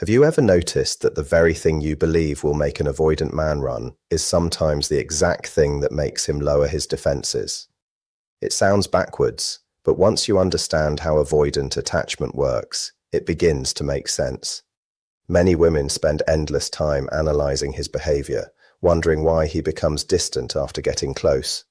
Have you ever noticed that the very thing you believe will make an avoidant man run is sometimes the exact thing that makes him lower his defenses? It sounds backwards, but once you understand how avoidant attachment works, it begins to make sense. Many women spend endless time analyzing his behavior, wondering why he becomes distant after getting close.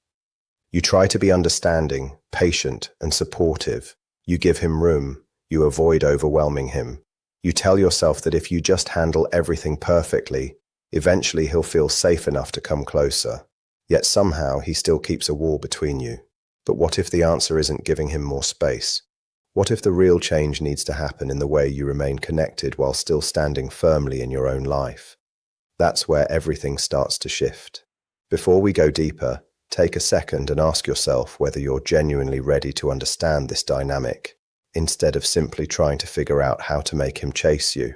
You try to be understanding, patient, and supportive. You give him room. You avoid overwhelming him. You tell yourself that if you just handle everything perfectly, eventually he'll feel safe enough to come closer. Yet somehow he still keeps a wall between you. But what if the answer isn't giving him more space? What if the real change needs to happen in the way you remain connected while still standing firmly in your own life? That's where everything starts to shift. Before we go deeper, take a second and ask yourself whether you're genuinely ready to understand this dynamic, instead of simply trying to figure out how to make him chase you.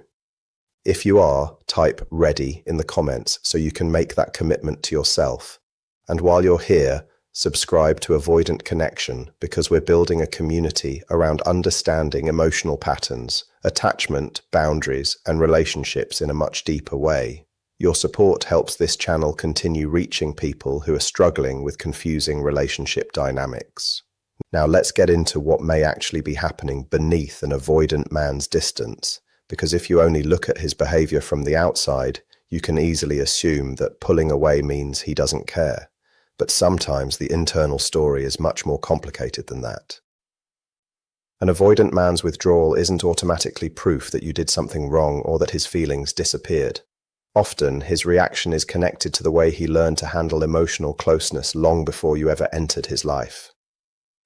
If you are, type "ready" in the comments so you can make that commitment to yourself. And while you're here, subscribe to Avoidant Connection, because we're building a community around understanding emotional patterns, attachment, boundaries, and relationships in a much deeper way. Your support helps this channel continue reaching people who are struggling with confusing relationship dynamics. Now let's get into what may actually be happening beneath an avoidant man's distance, because if you only look at his behavior from the outside, you can easily assume that pulling away means he doesn't care. But sometimes the internal story is much more complicated than that. An avoidant man's withdrawal isn't automatically proof that you did something wrong or that his feelings disappeared. Often, his reaction is connected to the way he learned to handle emotional closeness long before you ever entered his life.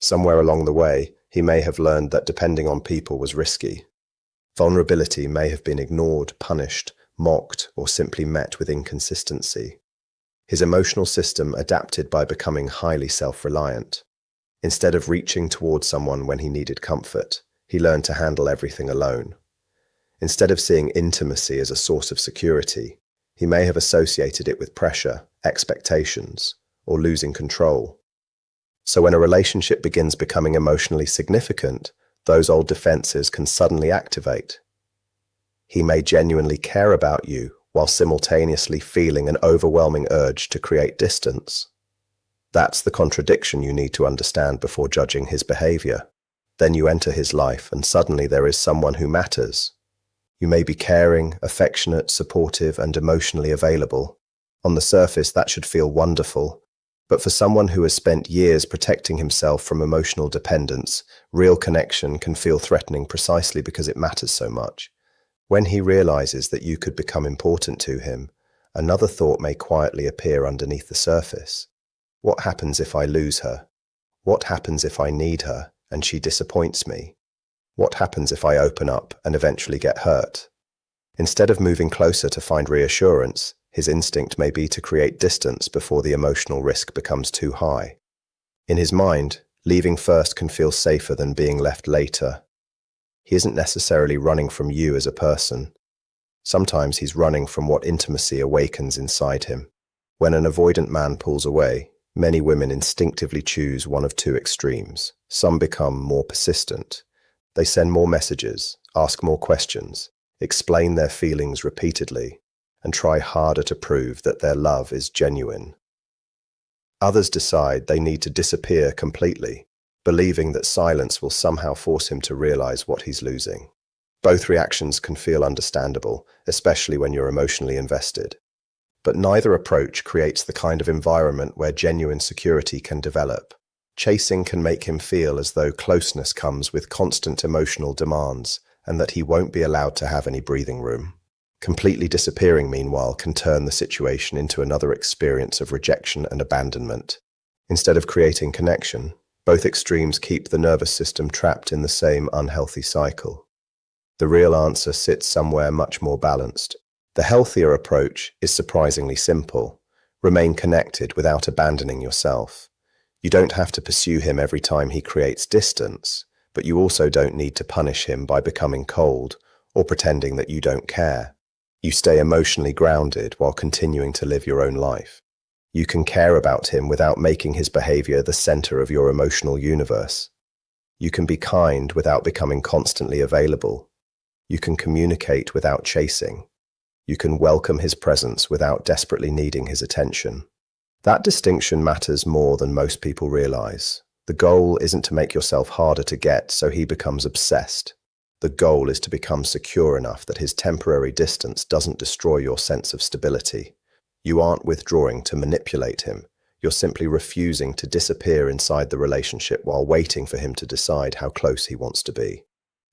Somewhere along the way, he may have learned that depending on people was risky. Vulnerability may have been ignored, punished, mocked, or simply met with inconsistency. His emotional system adapted by becoming highly self-reliant. Instead of reaching towards someone when he needed comfort, he learned to handle everything alone. Instead of seeing intimacy as a source of security, he may have associated it with pressure, expectations, or losing control. So when a relationship begins becoming emotionally significant, those old defenses can suddenly activate. He may genuinely care about you while simultaneously feeling an overwhelming urge to create distance. That's the contradiction you need to understand before judging his behavior. Then you enter his life and suddenly there is someone who matters. You may be caring, affectionate, supportive, and emotionally available. On the surface, that should feel wonderful. But for someone who has spent years protecting himself from emotional dependence, real connection can feel threatening precisely because it matters so much. When he realizes that you could become important to him, another thought may quietly appear underneath the surface. What happens if I lose her? What happens if I need her and she disappoints me? What happens if I open up and eventually get hurt? Instead of moving closer to find reassurance, his instinct may be to create distance before the emotional risk becomes too high. In his mind, leaving first can feel safer than being left later. He isn't necessarily running from you as a person. Sometimes he's running from what intimacy awakens inside him. When an avoidant man pulls away, many women instinctively choose one of two extremes. Some become more persistent. They send more messages, ask more questions, explain their feelings repeatedly, and try harder to prove that their love is genuine. Others decide they need to disappear completely, believing that silence will somehow force him to realize what he's losing. Both reactions can feel understandable, especially when you're emotionally invested. But neither approach creates the kind of environment where genuine security can develop. Chasing can make him feel as though closeness comes with constant emotional demands, and that he won't be allowed to have any breathing room. Completely disappearing, meanwhile, can turn the situation into another experience of rejection and abandonment. Instead of creating connection, both extremes keep the nervous system trapped in the same unhealthy cycle. The real answer sits somewhere much more balanced. The healthier approach is surprisingly simple. Remain connected without abandoning yourself. You don't have to pursue him every time he creates distance, but you also don't need to punish him by becoming cold or pretending that you don't care. You stay emotionally grounded while continuing to live your own life. You can care about him without making his behavior the center of your emotional universe. You can be kind without becoming constantly available. You can communicate without chasing. You can welcome his presence without desperately needing his attention. That distinction matters more than most people realize. The goal isn't to make yourself harder to get so he becomes obsessed. The goal is to become secure enough that his temporary distance doesn't destroy your sense of stability. You aren't withdrawing to manipulate him. You're simply refusing to disappear inside the relationship while waiting for him to decide how close he wants to be.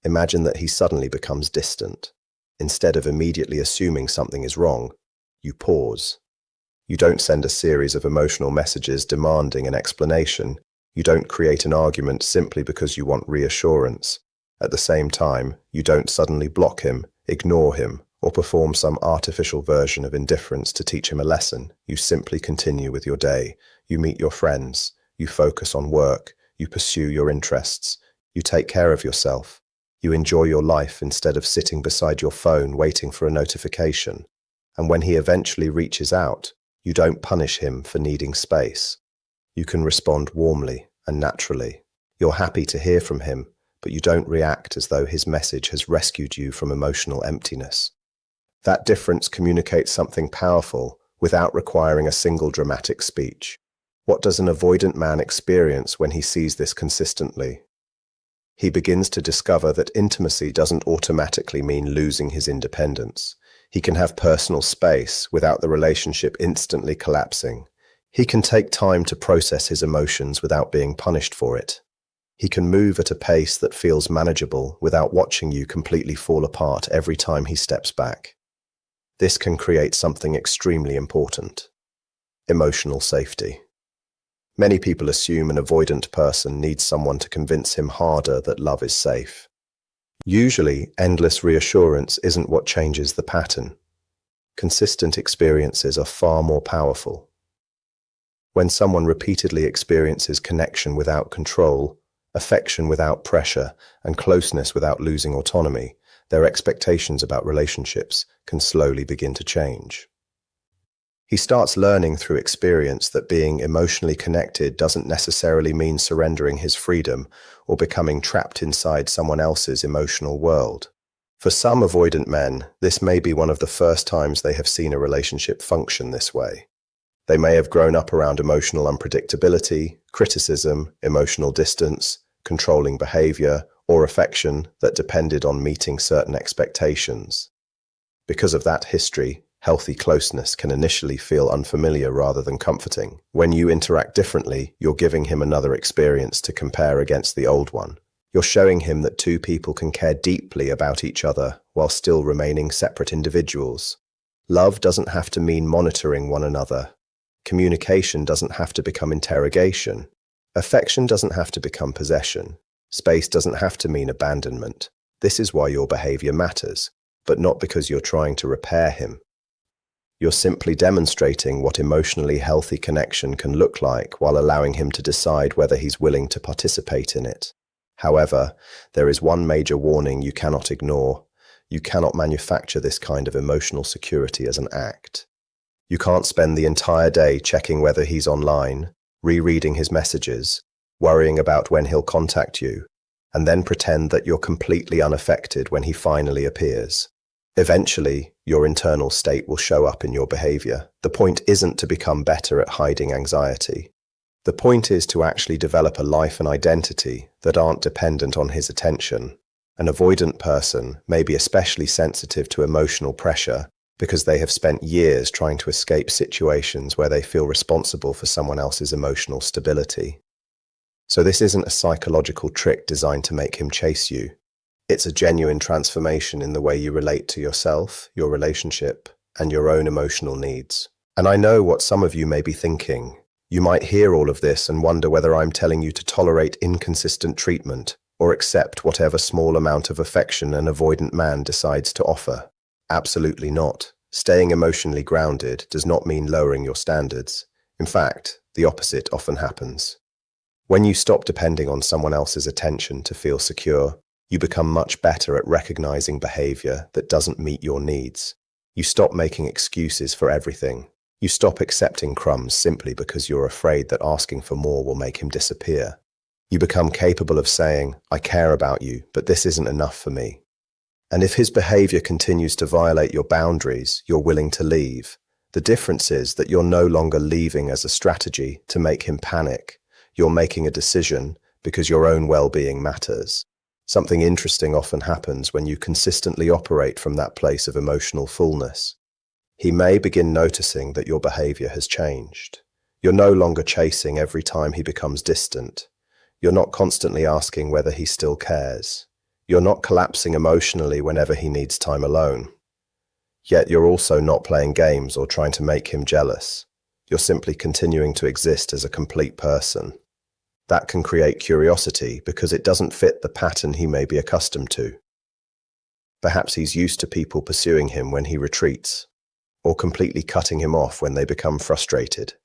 Imagine that he suddenly becomes distant. Instead of immediately assuming something is wrong, you pause. You don't send a series of emotional messages demanding an explanation. You don't create an argument simply because you want reassurance. At the same time, you don't suddenly block him, ignore him, or perform some artificial version of indifference to teach him a lesson. You simply continue with your day. You meet your friends. You focus on work. You pursue your interests. You take care of yourself. You enjoy your life instead of sitting beside your phone waiting for a notification. And when he eventually reaches out, you don't punish him for needing space. You can respond warmly and naturally. You're happy to hear from him, but you don't react as though his message has rescued you from emotional emptiness. That difference communicates something powerful without requiring a single dramatic speech. What does an avoidant man experience when he sees this consistently? He begins to discover that intimacy doesn't automatically mean losing his independence. He can have personal space without the relationship instantly collapsing. He can take time to process his emotions without being punished for it. He can move at a pace that feels manageable without watching you completely fall apart every time he steps back. This can create something extremely important: emotional safety. Many people assume an avoidant person needs someone to convince him harder that love is safe. Usually, endless reassurance isn't what changes the pattern. Consistent experiences are far more powerful. When someone repeatedly experiences connection without control, affection without pressure, and closeness without losing autonomy, their expectations about relationships can slowly begin to change. He starts learning through experience that being emotionally connected doesn't necessarily mean surrendering his freedom or becoming trapped inside someone else's emotional world. For some avoidant men, this may be one of the first times they have seen a relationship function this way. They may have grown up around emotional unpredictability, criticism, emotional distance, controlling behavior, or affection that depended on meeting certain expectations. Because of that history, healthy closeness can initially feel unfamiliar rather than comforting. When you interact differently, you're giving him another experience to compare against the old one. You're showing him that two people can care deeply about each other while still remaining separate individuals. Love doesn't have to mean monitoring one another. Communication doesn't have to become interrogation. Affection doesn't have to become possession. Space doesn't have to mean abandonment. This is why your behavior matters, but not because you're trying to repair him. You're simply demonstrating what emotionally healthy connection can look like while allowing him to decide whether he's willing to participate in it. However, there is one major warning you cannot ignore. You cannot manufacture this kind of emotional security as an act. You can't spend the entire day checking whether he's online, rereading his messages, worrying about when he'll contact you, and then pretend that you're completely unaffected when he finally appears. Eventually, your internal state will show up in your behavior. The point isn't to become better at hiding anxiety. The point is to actually develop a life and identity that aren't dependent on his attention. An avoidant person may be especially sensitive to emotional pressure because they have spent years trying to escape situations where they feel responsible for someone else's emotional stability. So this isn't a psychological trick designed to make him chase you. It's a genuine transformation in the way you relate to yourself, your relationship, and your own emotional needs. And I know what some of you may be thinking. You might hear all of this and wonder whether I'm telling you to tolerate inconsistent treatment or accept whatever small amount of affection an avoidant man decides to offer. Absolutely not. Staying emotionally grounded does not mean lowering your standards. In fact, the opposite often happens. When you stop depending on someone else's attention to feel secure, you become much better at recognizing behavior that doesn't meet your needs. You stop making excuses for everything. You stop accepting crumbs simply because you're afraid that asking for more will make him disappear. You become capable of saying, "I care about you, but this isn't enough for me." And if his behavior continues to violate your boundaries, you're willing to leave. The difference is that you're no longer leaving as a strategy to make him panic. You're making a decision because your own well-being matters. Something interesting often happens when you consistently operate from that place of emotional fullness. He may begin noticing that your behavior has changed. You're no longer chasing every time he becomes distant. You're not constantly asking whether he still cares. You're not collapsing emotionally whenever he needs time alone. Yet you're also not playing games or trying to make him jealous. You're simply continuing to exist as a complete person. That can create curiosity because it doesn't fit the pattern he may be accustomed to. Perhaps he's used to people pursuing him when he retreats, or completely cutting him off when they become frustrated.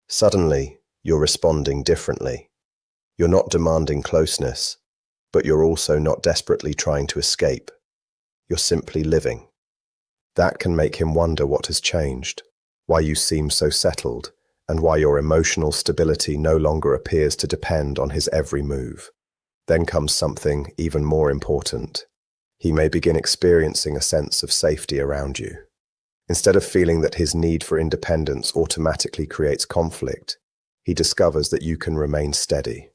Suddenly, you're responding differently. You're not demanding closeness, but you're also not desperately trying to escape. You're simply living. That can make him wonder what has changed, why you seem so settled, and why your emotional stability no longer appears to depend on his every move. Then comes something even more important. He may begin experiencing a sense of safety around you. Instead of feeling that his need for independence automatically creates conflict, he discovers that you can remain steady.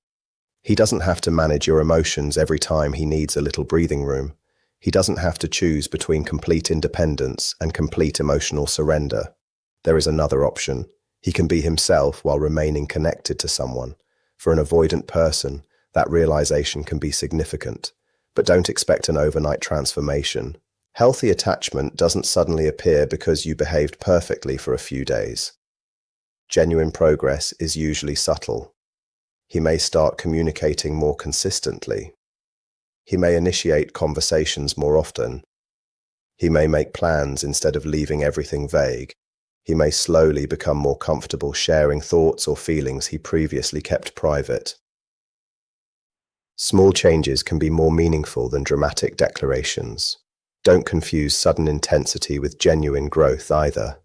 He doesn't have to manage your emotions every time he needs a little breathing room. He doesn't have to choose between complete independence and complete emotional surrender. There is another option. He can be himself while remaining connected to someone. For an avoidant person, that realization can be significant. But don't expect an overnight transformation. Healthy attachment doesn't suddenly appear because you behaved perfectly for a few days. Genuine progress is usually subtle. He may start communicating more consistently. He may initiate conversations more often. He may make plans instead of leaving everything vague. He may slowly become more comfortable sharing thoughts or feelings he previously kept private. Small changes can be more meaningful than dramatic declarations. Don't confuse sudden intensity with genuine growth either.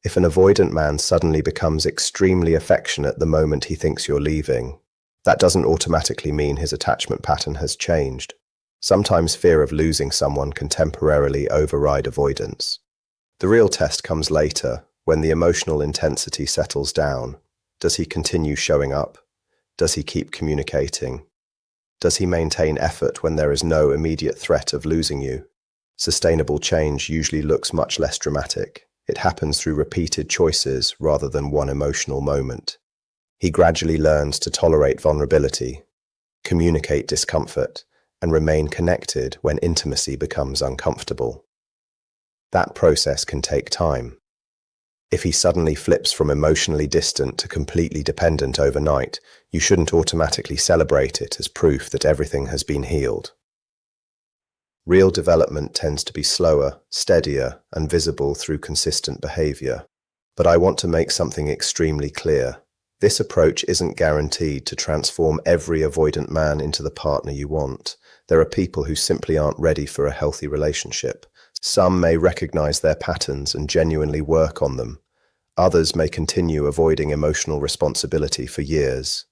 If an avoidant man suddenly becomes extremely affectionate the moment he thinks you're leaving, that doesn't automatically mean his attachment pattern has changed. Sometimes fear of losing someone can temporarily override avoidance. The real test comes later, when the emotional intensity settles down. Does he continue showing up? Does he keep communicating? Does he maintain effort when there is no immediate threat of losing you? Sustainable change usually looks much less dramatic. It happens through repeated choices rather than one emotional moment. He gradually learns to tolerate vulnerability, communicate discomfort, and remain connected when intimacy becomes uncomfortable. That process can take time. If he suddenly flips from emotionally distant to completely dependent overnight, you shouldn't automatically celebrate it as proof that everything has been healed. Real development tends to be slower, steadier, and visible through consistent behavior. But I want to make something extremely clear. This approach isn't guaranteed to transform every avoidant man into the partner you want. There are people who simply aren't ready for a healthy relationship. Some may recognize their patterns and genuinely work on them. Others may continue avoiding emotional responsibility for years.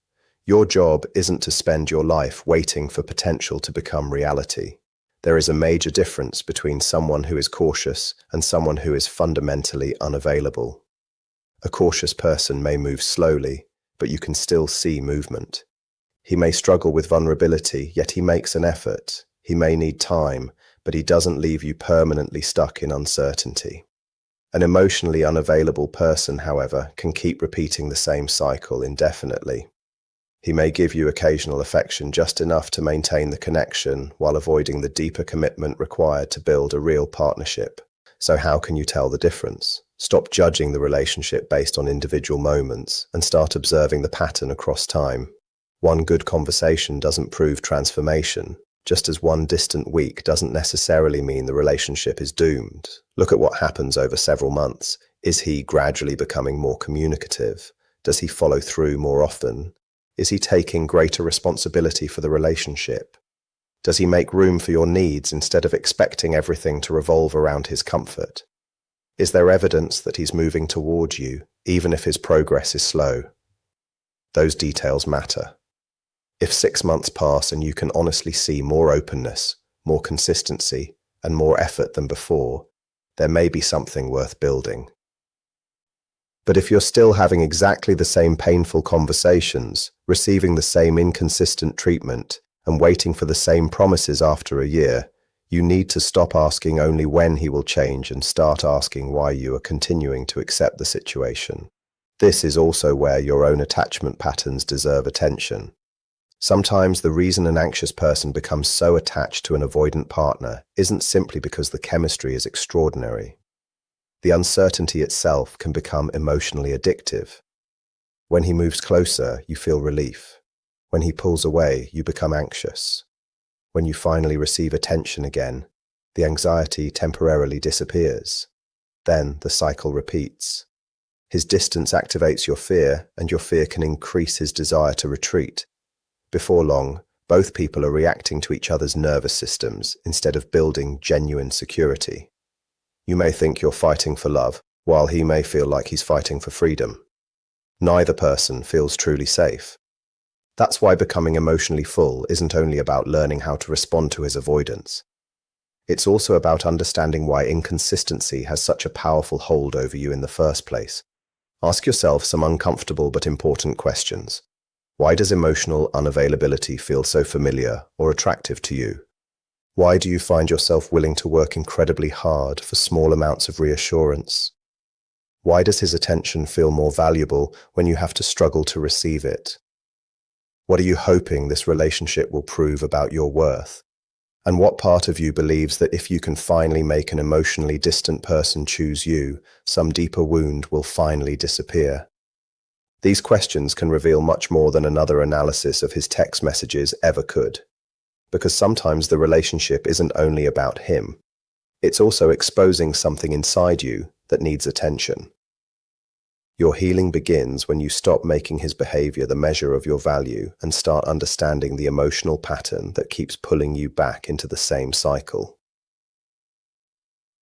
Your job isn't to spend your life waiting for potential to become reality. There is a major difference between someone who is cautious and someone who is fundamentally unavailable. A cautious person may move slowly, but you can still see movement. He may struggle with vulnerability, yet he makes an effort. He may need time, but he doesn't leave you permanently stuck in uncertainty. An emotionally unavailable person, however, can keep repeating the same cycle indefinitely. He may give you occasional affection just enough to maintain the connection while avoiding the deeper commitment required to build a real partnership. So how can you tell the difference? Stop judging the relationship based on individual moments and start observing the pattern across time. One good conversation doesn't prove transformation, just as one distant week doesn't necessarily mean the relationship is doomed. Look at what happens over several months. Is he gradually becoming more communicative? Does he follow through more often? Is he taking greater responsibility for the relationship? Does he make room for your needs instead of expecting everything to revolve around his comfort? Is there evidence that he's moving toward you, even if his progress is slow? Those details matter. If 6 months pass and you can honestly see more openness, more consistency, and more effort than before, there may be something worth building. But if you're still having exactly the same painful conversations, receiving the same inconsistent treatment, and waiting for the same promises after a year, you need to stop asking only when he will change and start asking why you are continuing to accept the situation. This is also where your own attachment patterns deserve attention. Sometimes the reason an anxious person becomes so attached to an avoidant partner isn't simply because the chemistry is extraordinary. The uncertainty itself can become emotionally addictive. When he moves closer, you feel relief. When he pulls away, you become anxious. When you finally receive attention again, the anxiety temporarily disappears. Then the cycle repeats. His distance activates your fear, and your fear can increase his desire to retreat. Before long, both people are reacting to each other's nervous systems instead of building genuine security. You may think you're fighting for love, while he may feel like he's fighting for freedom. Neither person feels truly safe. That's why becoming emotionally full isn't only about learning how to respond to his avoidance. It's also about understanding why inconsistency has such a powerful hold over you in the first place. Ask yourself some uncomfortable but important questions. Why does emotional unavailability feel so familiar or attractive to you? Why do you find yourself willing to work incredibly hard for small amounts of reassurance? Why does his attention feel more valuable when you have to struggle to receive it? What are you hoping this relationship will prove about your worth? And what part of you believes that if you can finally make an emotionally distant person choose you, some deeper wound will finally disappear? These questions can reveal much more than another analysis of his text messages ever could. Because sometimes the relationship isn't only about him. It's also exposing something inside you that needs attention. Your healing begins when you stop making his behavior the measure of your value and start understanding the emotional pattern that keeps pulling you back into the same cycle.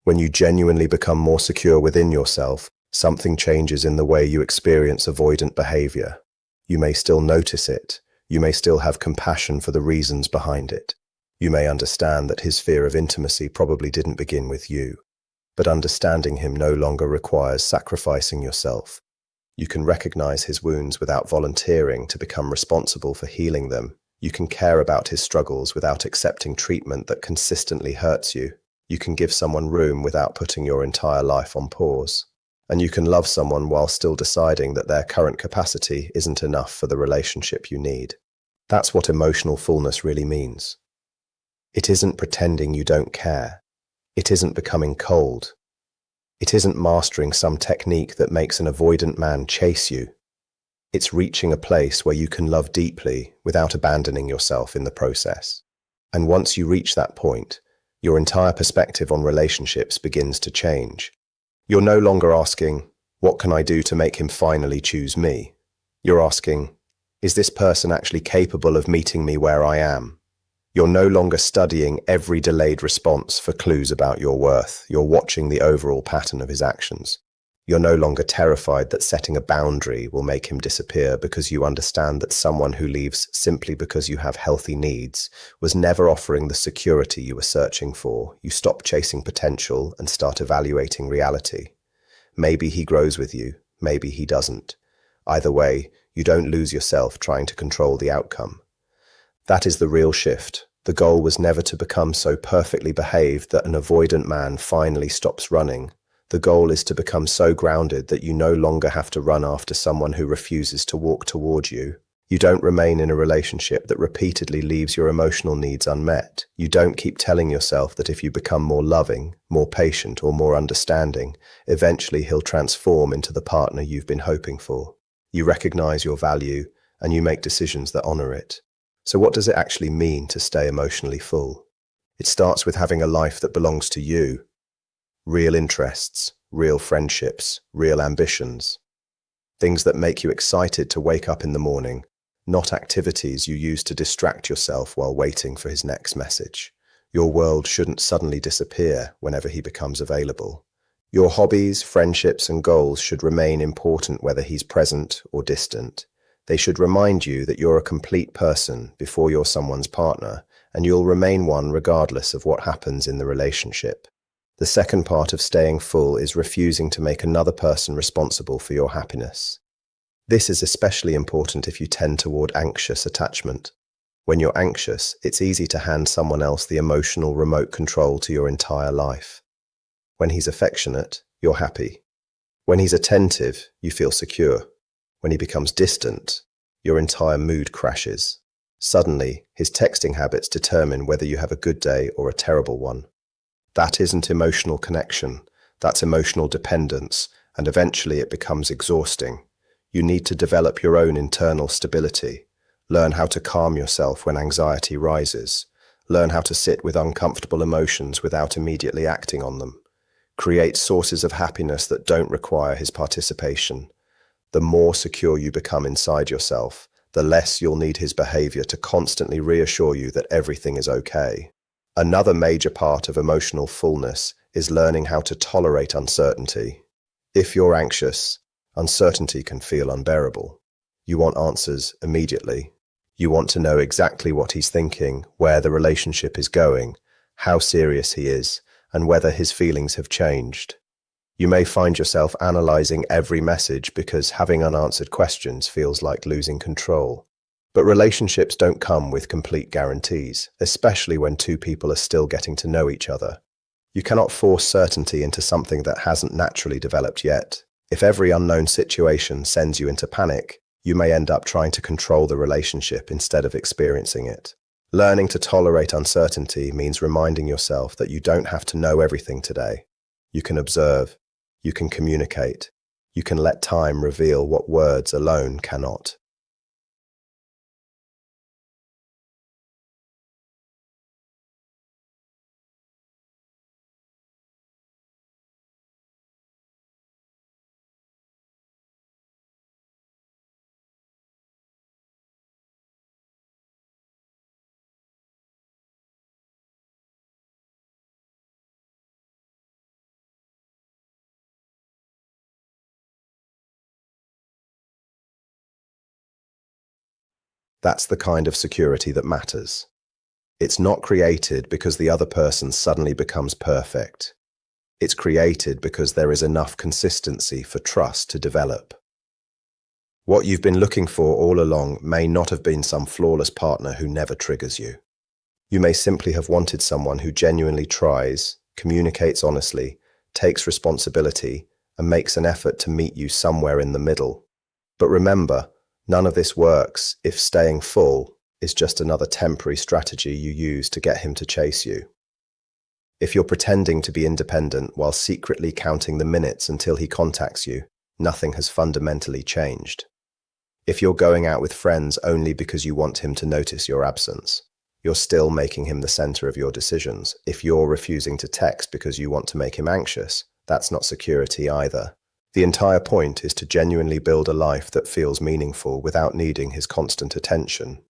When you genuinely become more secure within yourself, something changes in the way you experience avoidant behavior. You may still notice it. You may still have compassion for the reasons behind it. You may understand that his fear of intimacy probably didn't begin with you. But understanding him no longer requires sacrificing yourself. You can recognize his wounds without volunteering to become responsible for healing them. You can care about his struggles without accepting treatment that consistently hurts you. You can give someone room without putting your entire life on pause. And you can love someone while still deciding that their current capacity isn't enough for the relationship you need. That's what emotional fullness really means. It isn't pretending you don't care. It isn't becoming cold. It isn't mastering some technique that makes an avoidant man chase you. It's reaching a place where you can love deeply without abandoning yourself in the process. And once you reach that point, your entire perspective on relationships begins to change. You're no longer asking, what can I do to make him finally choose me? You're asking, is this person actually capable of meeting me where I am? You're no longer studying every delayed response for clues about your worth. You're watching the overall pattern of his actions. You're no longer terrified that setting a boundary will make him disappear because you understand that someone who leaves simply because you have healthy needs was never offering the security you were searching for. You stop chasing potential and start evaluating reality. Maybe he grows with you, maybe he doesn't. Either way, you don't lose yourself trying to control the outcome. That is the real shift. The goal was never to become so perfectly behaved that an avoidant man finally stops running. The goal is to become so grounded that you no longer have to run after someone who refuses to walk toward you. You don't remain in a relationship that repeatedly leaves your emotional needs unmet. You don't keep telling yourself that if you become more loving, more patient, or more understanding, eventually he'll transform into the partner you've been hoping for. You recognize your value, and you make decisions that honor it. So what does it actually mean to stay emotionally full? It starts with having a life that belongs to you. Real interests, real friendships, real ambitions. Things that make you excited to wake up in the morning, not activities you use to distract yourself while waiting for his next message. Your world shouldn't suddenly disappear whenever he becomes available. Your hobbies, friendships, and goals should remain important whether he's present or distant. They should remind you that you're a complete person before you're someone's partner, and you'll remain one regardless of what happens in the relationship. The second part of staying full is refusing to make another person responsible for your happiness. This is especially important if you tend toward anxious attachment. When you're anxious, it's easy to hand someone else the emotional remote control to your entire life. When he's affectionate, you're happy. When he's attentive, you feel secure. When he becomes distant, your entire mood crashes. Suddenly, his texting habits determine whether you have a good day or a terrible one. That isn't emotional connection, that's emotional dependence, and eventually it becomes exhausting. You need to develop your own internal stability. Learn how to calm yourself when anxiety rises. Learn how to sit with uncomfortable emotions without immediately acting on them. Create sources of happiness that don't require his participation. The more secure you become inside yourself, the less you'll need his behavior to constantly reassure you that everything is okay. Another major part of emotional fullness is learning how to tolerate uncertainty. If you're anxious, uncertainty can feel unbearable. You want answers immediately. You want to know exactly what he's thinking, where the relationship is going, how serious he is, and whether his feelings have changed. You may find yourself analyzing every message because having unanswered questions feels like losing control. But relationships don't come with complete guarantees, especially when two people are still getting to know each other. You cannot force certainty into something that hasn't naturally developed yet. If every unknown situation sends you into panic, you may end up trying to control the relationship instead of experiencing it. Learning to tolerate uncertainty means reminding yourself that you don't have to know everything today. You can observe, you can communicate, you can let time reveal what words alone cannot. That's the kind of security that matters. It's not created because the other person suddenly becomes perfect. It's created because there is enough consistency for trust to develop. What you've been looking for all along may not have been some flawless partner who never triggers you. You may simply have wanted someone who genuinely tries, communicates honestly, takes responsibility, and makes an effort to meet you somewhere in the middle. But remember, none of this works if staying full is just another temporary strategy you use to get him to chase you. If you're pretending to be independent while secretly counting the minutes until he contacts you, nothing has fundamentally changed. If you're going out with friends only because you want him to notice your absence, you're still making him the center of your decisions. If you're refusing to text because you want to make him anxious, that's not security either. The entire point is to genuinely build a life that feels meaningful without needing his constant attention.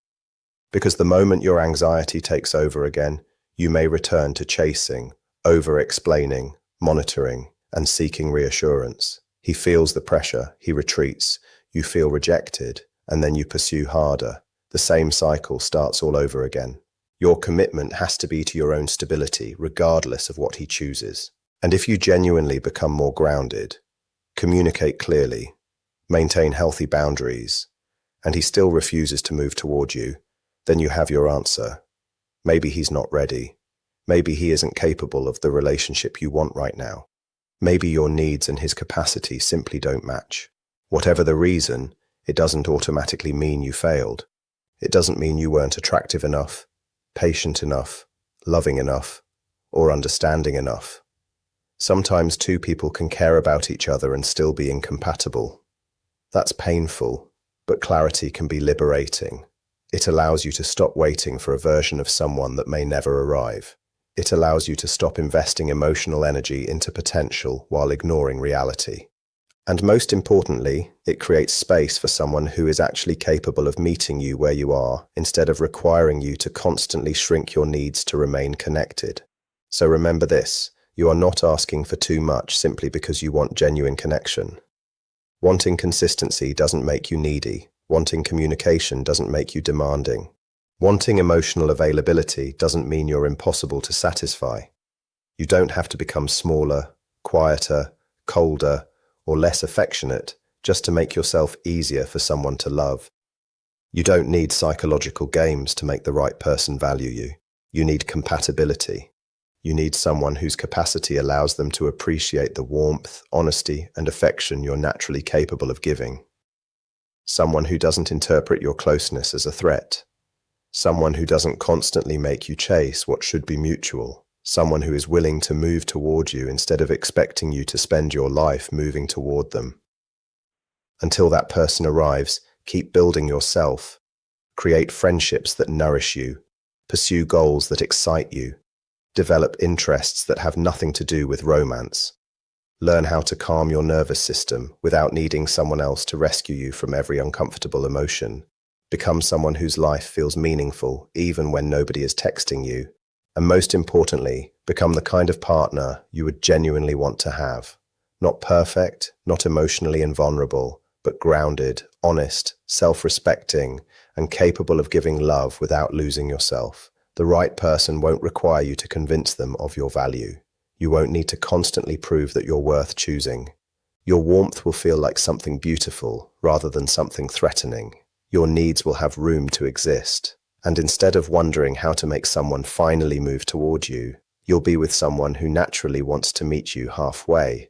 Because the moment your anxiety takes over again, you may return to chasing, over-explaining, monitoring, and seeking reassurance. He feels the pressure, he retreats, you feel rejected, and then you pursue harder. The same cycle starts all over again. Your commitment has to be to your own stability, regardless of what he chooses. And if you genuinely become more grounded, communicate clearly, maintain healthy boundaries, and he still refuses to move toward you, then you have your answer. Maybe he's not ready. Maybe he isn't capable of the relationship you want right now. Maybe your needs and his capacity simply don't match. Whatever the reason, it doesn't automatically mean you failed. It doesn't mean you weren't attractive enough, patient enough, loving enough, or understanding enough. Sometimes two people can care about each other and still be incompatible. That's painful, but clarity can be liberating. It allows you to stop waiting for a version of someone that may never arrive. It allows you to stop investing emotional energy into potential while ignoring reality. And most importantly, it creates space for someone who is actually capable of meeting you where you are, instead of requiring you to constantly shrink your needs to remain connected. So remember this, you are not asking for too much simply because you want genuine connection. Wanting consistency doesn't make you needy. Wanting communication doesn't make you demanding. Wanting emotional availability doesn't mean you're impossible to satisfy. You don't have to become smaller, quieter, colder, or less affectionate just to make yourself easier for someone to love. You don't need psychological games to make the right person value you. You need compatibility. You need someone whose capacity allows them to appreciate the warmth, honesty, and affection you're naturally capable of giving. Someone who doesn't interpret your closeness as a threat. Someone who doesn't constantly make you chase what should be mutual. Someone who is willing to move toward you instead of expecting you to spend your life moving toward them. Until that person arrives, keep building yourself. Create friendships that nourish you. Pursue goals that excite you. Develop interests that have nothing to do with romance. Learn how to calm your nervous system without needing someone else to rescue you from every uncomfortable emotion. Become someone whose life feels meaningful even when nobody is texting you. And most importantly, become the kind of partner you would genuinely want to have. Not perfect, not emotionally invulnerable, but grounded, honest, self-respecting, and capable of giving love without losing yourself. The right person won't require you to convince them of your value. You won't need to constantly prove that you're worth choosing. Your warmth will feel like something beautiful rather than something threatening. Your needs will have room to exist. And instead of wondering how to make someone finally move toward you, you'll be with someone who naturally wants to meet you halfway.